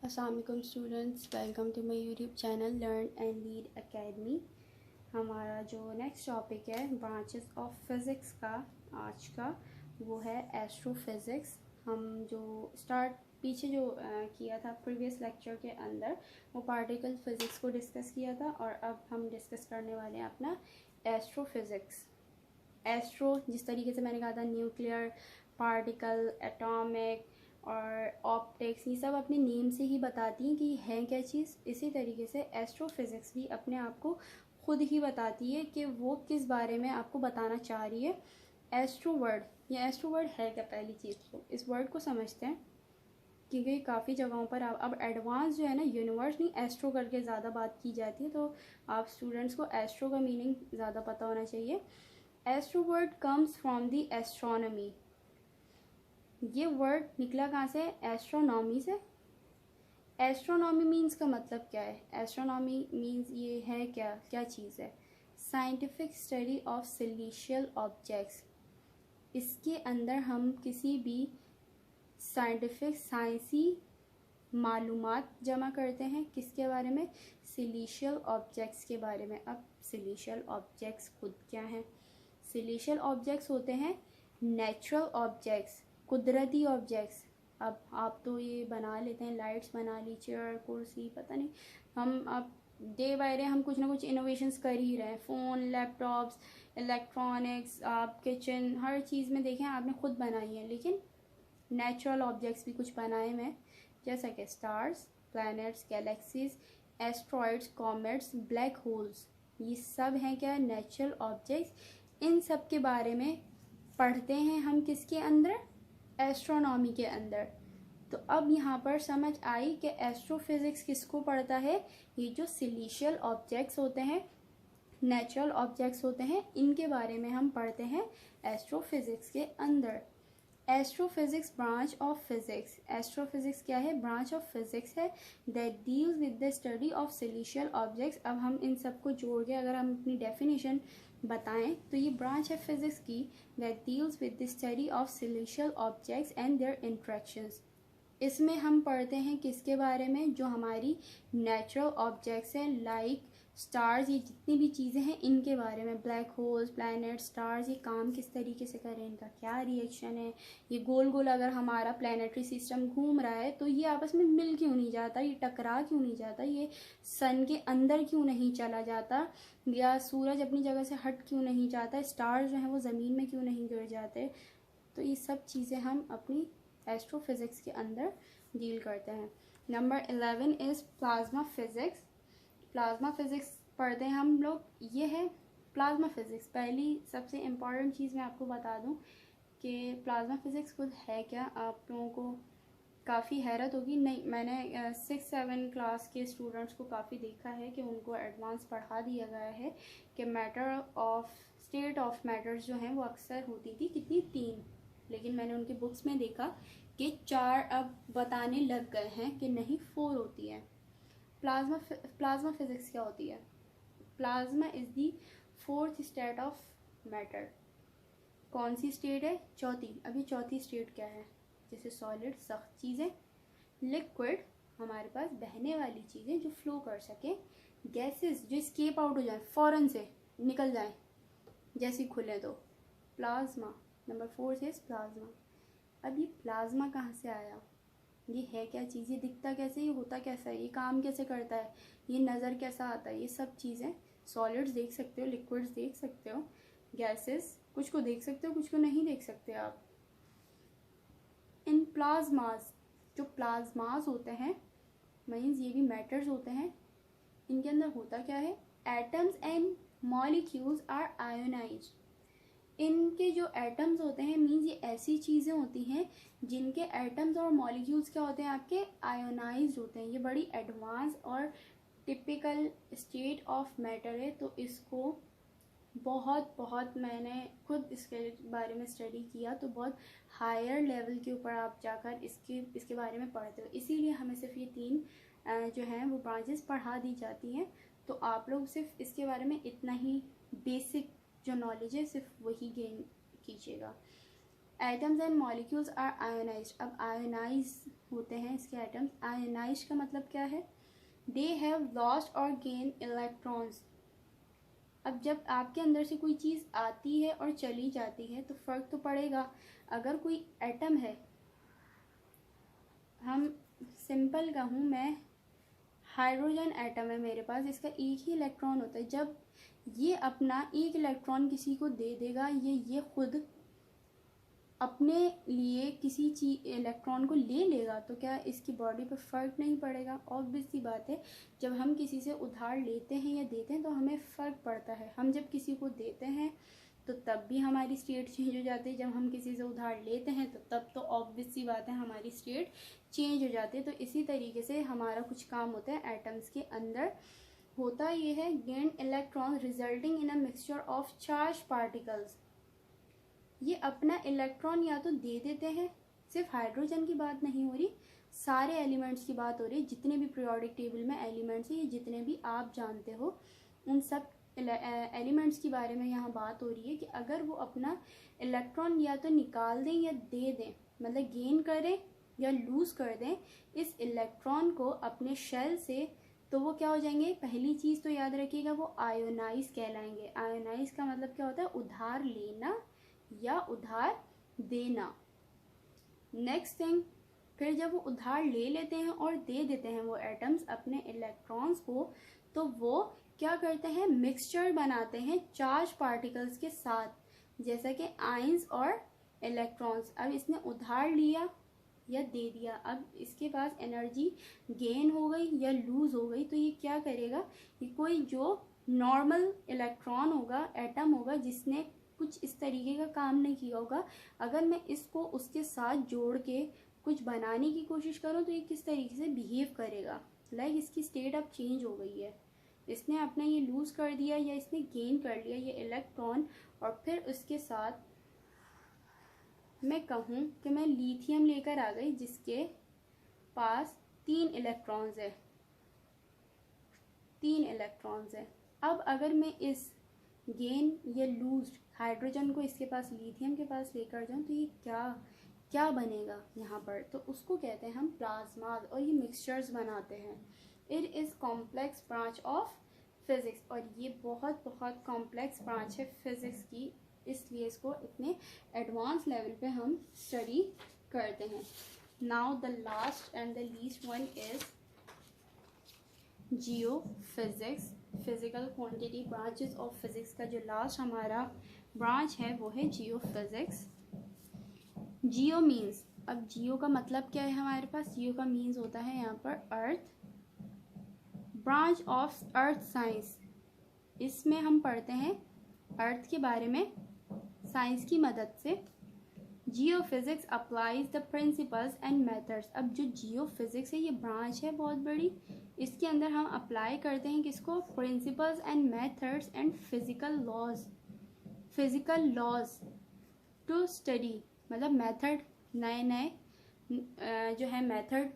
अस्सलाम वालेकुम students, welcome to my YouTube channel learn and lead academy. हमारा जो नेक्स्ट टॉपिक है ब्रांचेस ऑफ फिज़िक्स का आज का, वो है एस्ट्रोफिज़िक्स। हम जो पीछे जो किया था प्रीवियस लेक्चर के अंदर, वो पार्टिकल फिज़िक्स को डिस्कस किया था, और अब हम डिस्कस करने वाले हैं अपना एस्ट्रोफिज़िक्स। एस्ट्रो जिस तरीके से मैंने कहा था, न्यूक्लियर, पार्टिकल, एटॉमिक और ऑप्टिक्स, ये सब अपने नेम से ही बताती हैं कि है क्या चीज़। इसी तरीके से एस्ट्रोफिज़िक्स भी अपने आप को खुद ही बताती है कि वो किस बारे में आपको बताना चाह रही है। एस्ट्रो वर्ड, ये एस्ट्रो वर्ड है क्या? पहली चीज़ तो इस वर्ड को समझते हैं, क्योंकि काफ़ी जगहों पर अब एडवांस जो है ना, यूनिवर्स नहीं, एस्ट्रो करके ज़्यादा बात की जाती है, तो आप स्टूडेंट्स को एस्ट्रो का मीनिंग ज़्यादा पता होना चाहिए। Astro word comes from the astronomy. ये वर्ड निकला कहाँ से? एस्ट्रोनॉमी से। एस्ट्रोनॉमी मीन्स का मतलब क्या है? एस्ट्रोनॉमी मीन्स ये है क्या चीज़ है? Scientific study of celestial objects. इसके अंदर हम किसी भी साइंटिफिक साइंसी मालूमात जमा करते हैं। किसके बारे में? सेलेस्टियल ऑब्जेक्ट्स के बारे में। अब सेलेस्टियल ऑब्जेक्ट्स खुद क्या हैं? सेलेस्टियल ऑब्जेक्ट्स होते हैं नेचुरल ऑब्जेक्ट्स, कुदरती ऑब्जेक्ट्स। अब आप तो ये बना लेते हैं, लाइट्स बना ली, चेयर, कुर्सी, पता नहीं, हम अब डे बाय डे हम कुछ ना कुछ इनोवेशंस कर ही रहे हैं। फ़ोन, लैपटॉप्स, इलेक्ट्रॉनिक्स, आप किचन, हर चीज़ में देखें आपने खुद बनाई है। लेकिन नेचुरल ऑब्जेक्ट्स भी कुछ बनाए हैं, जैसा कि stars, planets, galaxies, asteroids, comets, black holes. ये सब हैं क्या? Natural objects. इन सब के बारे में पढ़ते हैं हम किसके अंदर? एस्ट्रोनॉमी के अंदर। तो अब यहाँ पर समझ आई कि एस्ट्रोफिज़िक्स किसको पढ़ता है? ये जो सेलेस्टियल ऑब्जेक्ट्स होते हैं, नेचुरल ऑब्जेक्ट्स होते हैं, इनके बारे में हम पढ़ते हैं एस्ट्रोफिज़िक्स के अंदर। Astrophysics branch of physics. Astrophysics क्या है? ब्रांच ऑफ फिज़िक्स है that deals with the study of celestial objects. अब हम इन सबको जोड़ के अगर हम अपनी डेफिनेशन बताएं तो ये ब्रांच है फिज़िक्स की that deals with the study of celestial objects and their interactions. इसमें हम पढ़ते हैं किसके बारे में? जो हमारी नेचुरल ऑब्जेक्ट्स हैं, लाइक स्टार्स, ये जितनी भी चीज़ें हैं इनके बारे में। ब्लैक होल्स, प्लैनेट, स्टार्स, ये काम किस तरीके से करें, इनका क्या रिएक्शन है, ये गोल गोल अगर हमारा प्लानिटरी सिस्टम घूम रहा है तो ये आपस में मिल क्यों नहीं जाता, ये टकरा क्यों नहीं जाता, ये सन के अंदर क्यों नहीं चला जाता, या सूरज अपनी जगह से हट क्यों नहीं जाता, स्टार्स जो हैं वो ज़मीन में क्यों नहीं गिर जाते। तो ये सब चीज़ें हम अपनी एस्ट्रोफिज़िक्स के अंदर डील करते हैं। Number 11 is plasma physics. Plasma physics पढ़ते हैं हम लोग। ये है प्लाज्मा फिज़िक्स। पहली सबसे इम्पॉर्टेंट चीज़ मैं आपको बता दूं कि प्लाज्मा फिज़िक्स खुद है क्या। आप लोगों को काफ़ी हैरत होगी। नहीं, मैंने 6-7 क्लास के स्टूडेंट्स को काफ़ी देखा है कि उनको एडवांस पढ़ा दिया गया है कि matter of state of matters जो हैं वो अक्सर होती थी कितनी, 3, लेकिन मैंने उनकी बुक्स में देखा कि 4 अब बताने लग गए हैं कि नहीं, 4 होती है। प्लाज्मा फिज़िक्स क्या होती है? Plasma is the 4th state of matter. कौन सी स्टेट है? चौथी। अभी चौथी स्टेट क्या है? जैसे सॉलिड, सख्त चीज़ें, लिक्विड, हमारे पास बहने वाली चीज़ें जो फ्लो कर सके, गैसेस जो स्केप आउट हो जाए, फ़ौरन से निकल जाए जैसे खुले, तो प्लाज्मा। Number 4 is plasma. अब ये प्लाज्मा कहाँ से आया? ये है क्या चीज़? ये दिखता कैसे, ये होता कैसा है, ये काम कैसे करता है, ये नज़र कैसा आता है? ये सब चीज़ें, सॉलिड्स देख सकते हो, लिक्विड्स देख सकते हो, गैसेस कुछ को देख सकते हो, कुछ को नहीं देख सकते आप। इन प्लाज्मास, जो प्लाज्मास होते हैं, मीन्स ये भी मैटर्स होते हैं, इनके अंदर होता क्या है? Atoms and molecules are ionized. इनके जो एटम्स होते हैं, मीन्स ये ऐसी चीज़ें होती हैं जिनके एटम्स और मॉलिक्यूल्स क्या होते हैं? आपके आयोनाइज्ड होते हैं। ये बड़ी एडवांस और टिपिकल स्टेट ऑफ मैटर है। तो इसको बहुत मैंने खुद इसके बारे में स्टडी किया, तो बहुत हायर लेवल के ऊपर आप जाकर इसके बारे में पढ़ते हो। इसीलिए हमें सिर्फ ये 3 जो हैं वो ब्रांचेस पढ़ा दी जाती हैं। तो आप लोग सिर्फ इसके बारे में इतना ही बेसिक जो नॉलेज है सिर्फ वही गेन कीजिएगा। Atoms and molecules are ionized. अब आयोनाइज होते हैं इसके एटम्स। आयोनाइज का मतलब क्या है? दे हैव लॉस्ट और गेन इलेक्ट्रॉन्स। अब जब आपके अंदर से कोई चीज़ आती है और चली जाती है तो फ़र्क तो पड़ेगा। अगर कोई एटम है, हम सिंपल कहूँ मैं, हाइड्रोजन एटम है मेरे पास, इसका एक ही इलेक्ट्रॉन होता है। जब ये अपना एक इलेक्ट्रॉन किसी को दे देगा, ये खुद अपने लिए किसी चीज इलेक्ट्रॉन को ले लेगा, तो क्या इसकी बॉडी पर फ़र्क नहीं पड़ेगा? ऑब्वियस सी बात है। जब हम किसी से उधार लेते हैं या देते हैं तो हमें फ़र्क पड़ता है। हम जब किसी को देते हैं तो तब भी हमारी स्टेट चेंज हो जाती है, जब हम किसी से उधार लेते हैं तो तब तो ऑब्वियस सी बात है हमारी स्टेट चेंज हो जाती है। तो इसी तरीके से हमारा कुछ काम होता है एटम्स के अंदर। होता ये है gain electron resulting in a mixture of charge particles. ये अपना इलेक्ट्रॉन या तो दे देते हैं, सिर्फ हाइड्रोजन की बात नहीं हो रही, सारे एलिमेंट्स की बात हो रही है। जितने भी पीरियोडिक टेबल में एलिमेंट्स हैं, ये जितने भी आप जानते हो, उन सब एलिमेंट्स के बारे में यहाँ बात हो रही है कि अगर वो अपना इलेक्ट्रॉन या तो निकाल दें या दे दें, मतलब गेन करें या लूज़ कर दें इस इलेक्ट्रॉन को अपने शेल से, तो वो क्या हो जाएंगे? पहली चीज़ तो याद रखिएगा, वो आयोनाइज कहलाएंगे। आयोनाइज का मतलब क्या होता है? उधार लेना या उधार देना। नेक्स्ट थिंग, फिर जब वो उधार ले लेते हैं और दे देते हैं वो एटम्स अपने इलेक्ट्रॉन्स को, तो वो क्या करते हैं? मिक्सचर बनाते हैं चार्ज पार्टिकल्स के साथ, जैसा कि आयंस और इलेक्ट्रॉन्स। अब इसने उधार लिया या दे दिया, अब इसके पास एनर्जी गेन हो गई या लूज हो गई, तो ये क्या करेगा? ये कोई जो नॉर्मल इलेक्ट्रॉन होगा, एटम होगा, जिसने कुछ इस तरीके का काम नहीं किया होगा, अगर मैं इसको उसके साथ जोड़ के कुछ बनाने की कोशिश करूँ तो ये किस तरीके से बिहेव करेगा? लाइक इसकी स्टेट अब चेंज हो गई है, इसने अपना ये लूज कर दिया या इसने गेन कर लिया ये इलेक्ट्रॉन, और फिर उसके साथ मैं कहूँ कि मैं लिथियम लेकर आ गई जिसके पास 3 इलेक्ट्रॉन्स है, 3 इलेक्ट्रॉन्स है। अब अगर मैं इस गेन या लूज हाइड्रोजन को इसके पास लिथियम के पास लेकर जाऊँ तो ये क्या बनेगा यहाँ पर? तो उसको कहते हैं हम प्लाज्माज, और ये मिक्सचर्स बनाते हैं। It is complex branch of physics, और ये बहुत कॉम्प्लेक्स ब्रांच है फिज़िक्स की, इसलिए इसको इतने एडवांस लेवल पे हम स्टडी करते हैं। Now the last and the least one is geophysics, physical quantity branches of physics का जो लास्ट हमारा ब्रांच है वो है जियोफिज़िक्स। जियो मीन्स, अब जियो का मतलब क्या है हमारे पास? जियो का मीन्स होता है यहाँ पर अर्थ, ब्रांच ऑफ अर्थ साइंस। इसमें हम पढ़ते हैं अर्थ के बारे में साइंस की मदद से। Geophysics applies the principles and methods. अब जो जियोफिज़िक्स है ये ब्रांच है बहुत बड़ी, इसके अंदर हम अप्लाई करते हैं किसको? Principles and methods and physical laws to study, मतलब मेथड, नए जो है मेथड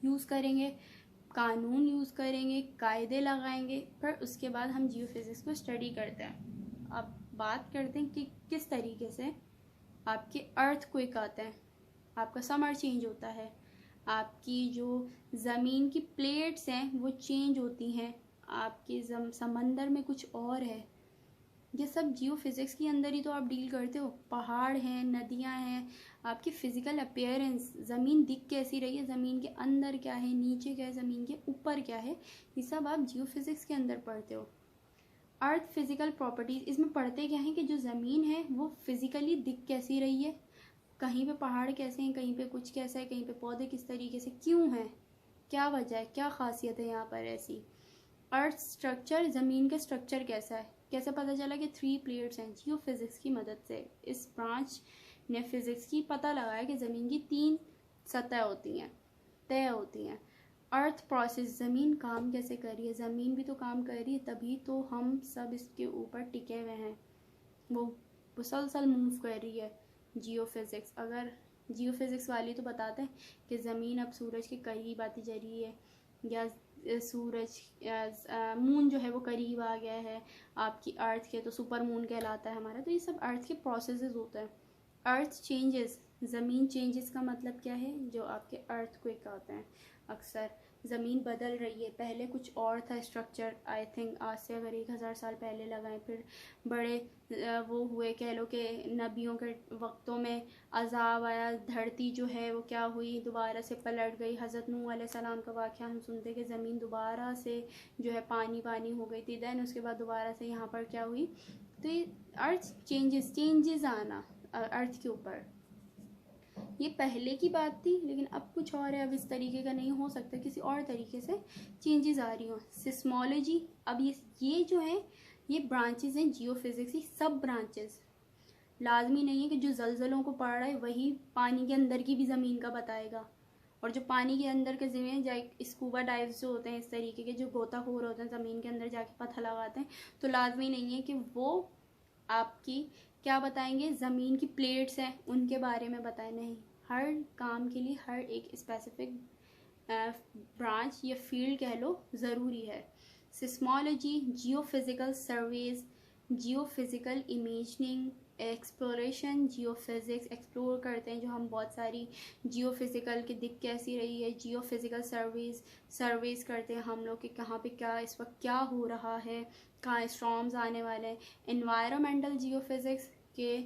यूज़ करेंगे, कानून यूज़ करेंगे, कायदे लगाएंगे, फिर उसके बाद हम जियोफिज़िक्स को स्टडी करते हैं। अब बात करते हैं कि किस तरीके से आपके अर्थक्वेक आते हैं, आपका समर चेंज होता है, आपकी जो ज़मीन की प्लेट्स हैं वो चेंज होती हैं, आपके समंदर में कुछ और है। ये सब जियोफिज़िक्स के अंदर ही तो आप डील करते हो। पहाड़ हैं, नदियाँ हैं, आपकी फ़िज़िकल अपीयरेंस, ज़मीन दिख कैसी रही है, ज़मीन के अंदर क्या है, नीचे क्या है, ज़मीन के ऊपर क्या है, ये सब आप जियोफिज़िक्स के अंदर पढ़ते हो। अर्थ फिज़िकल प्रॉपर्टीज़, इसमें पढ़ते क्या है कि जो ज़मीन है वो फिज़िकली दिख कैसी रही है, कहीं पे पहाड़ कैसे हैं, कहीं पे कुछ कैसा है, कहीं पे पौधे किस तरीके से, क्यों हैं, क्या वजह है, क्या खासियत है यहाँ पर ऐसी। अर्थ स्ट्रक्चर, ज़मीन का स्ट्रक्चर कैसा है, कैसे पता चला कि 3 प्लेट्स हैं? जियोफिज़िक्स की मदद से इस ब्रांच ने फिज़िक्स की पता लगाया कि ज़मीन की 3 सतह होती हैं, तय होती हैं। अर्थ प्रोसेस, ज़मीन काम कैसे कर रही है, ज़मीन भी तो काम कर रही है, तभी तो हम सब इसके ऊपर टिके हुए हैं, वो मुसलसल मूव कर रही है जियोफिज़िक्स। अगर जियोफिज़िक्स वाली तो बताते हैं कि ज़मीन अब सूरज के करीब आती जा रही है, या सूरज मून जो है वो करीब आ गया है आपकी अर्थ के, तो सुपर मून कहलाता है हमारा। तो ये सब अर्थ के प्रोसेसेस होते हैं। अर्थ चेंजेस, ज़मीन चेंजेस का मतलब क्या है? जो आपके अर्थक्वेक आते हैं, अक्सर ज़मीन बदल रही है, पहले कुछ और था स्ट्रक्चर, आई थिंक आज से अगर 1000 साल पहले लगाएं, फिर बड़े वो हुए, कह लो कि नबियों के वक्तों में अजाब आया, धरती जो है वो क्या हुई, दोबारा से पलट गई। हज़रत नूह अलैहिस्सलाम का वाक़या हम सुनते कि ज़मीन दोबारा से जो है पानी पानी हो गई थी, दैन उसके बाद दोबारा से यहाँ पर क्या हुई। तो ये अर्थ चेंजेस आना अर्थ के ऊपर, ये पहले की बात थी, लेकिन अब कुछ और है, अब इस तरीके का नहीं हो सकता, किसी और तरीके से चेंजेस आ रही हो। सिस्मोलॉजी, अब ये जो है ये ब्रांचेस हैं जियोफिजिक्स की, सब ब्रांचेस। लाजमी नहीं है कि जो जलजलों को पढ़ रहा है वही पानी के अंदर की भी ज़मीन का बताएगा, और जो पानी के अंदर के ज़मीन जाए स्कूबा डाइव्स जो होते हैं, इस तरीके के जो गोताखोर होते हैं, ज़मीन के अंदर जाके पता लगाते हैं, तो लाजमी नहीं है कि वो आपकी क्या बताएंगे, ज़मीन की प्लेट्स हैं उनके बारे में बताएं। नहीं, हर काम के लिए हर एक स्पेसिफिक ब्रांच या फील्ड कह लो ज़रूरी है। Seismology, geophysical surveys, geophysical imaging, exploration, geophysics explore करते हैं, जो हम बहुत सारी जियोफिज़िकल की दिख कैसी रही है, जियोफिज़िकल सर्वेज करते हैं हम लोग कि कहाँ पे क्या इस वक्त क्या हो रहा है, कहाँ स्टॉर्म्स आने वाले हैं। एनवायरमेंटल जियोफिज़िक्स के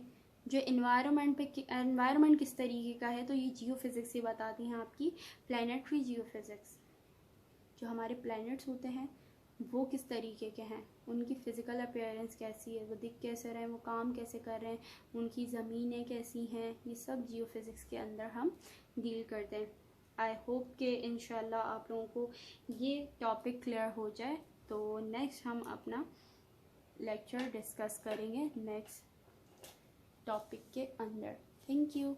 जो एनवायरनमेंट किस तरीके का है, तो ये जियोफिज़िक्स ही बताती हैं आपकी। प्लानिटरी जियोफिज़िक्स, जो हमारे प्लैनेट्स होते हैं वो किस तरीके के हैं, उनकी फ़िज़िकल अपीयरेंस कैसी है, वो दिख कैसे रहे हैं, वो काम कैसे कर रहे हैं, उनकी ज़मीनें कैसी हैं, ये सब जियोफिज़िक्स के अंदर हम डील करते हैं। आई होप कि इंशाल्लाह आप लोगों को ये टॉपिक क्लियर हो जाए। तो नेक्स्ट हम अपना लेक्चर डिस्कस करेंगे नेक्स्ट टॉपिक के अंदर। Thank you.